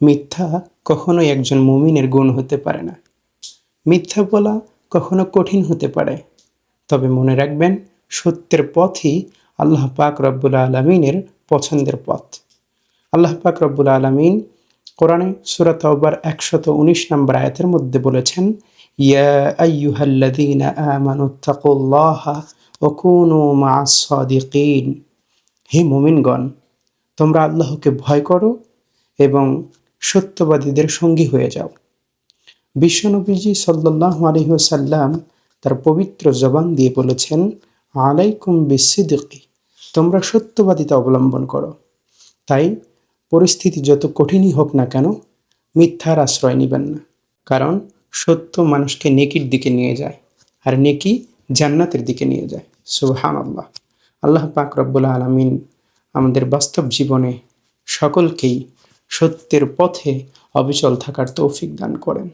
মিথ্যা কখনোই একজন মুমিনের গুণ হতে পারে না। মিথ্যা বলা কখনো কঠিন হতে পারে, তবে মনে রাখবেন সত্যের পথই আল্লাহ পাক রব্বুল আলামিনের পছন্দের পথ। আল্লাহ পাক রব্বুল আলামিন কোরআনে সূরা তাওবার ১১৯ নম্বর আয়াতের মধ্যে বলেছেন, ইয়া আইয়ুহাল্লাযীনা আমানুত্তাকুল্লাহা ওয়া কুনু মাআস সাদিকিন। হে মুমিনগণ, তোমরা আল্লাহকে ভয় করো এবং সত্যবাদীদের সঙ্গী হয়ে যাও। বিশ্বনবীজি সাল্লাল্লাহু আলাইহি ওয়াসাল্লাম তার পবিত্র জবান দিয়ে বলেছেন, আলাইকুম বিসসিদকি, তোমরা সত্যবাদিতা অবলম্বন করো। তাই পরিস্থিতি যত কঠিনই হোক না কেন, মিথ্যার আশ্রয় নেবেন না। কারণ সত্য মানুষকে নেকির দিকে নিয়ে যায়, আর নেকি জান্নাতের দিকে নিয়ে যায়। সুবহানাল্লাহ। আল্লাহ পাক রব্বুল আলামিন আমাদের বাস্তব জীবনে সকলকেই সত্যের পথে অবিচল থাকার তৌফিক দান করেন।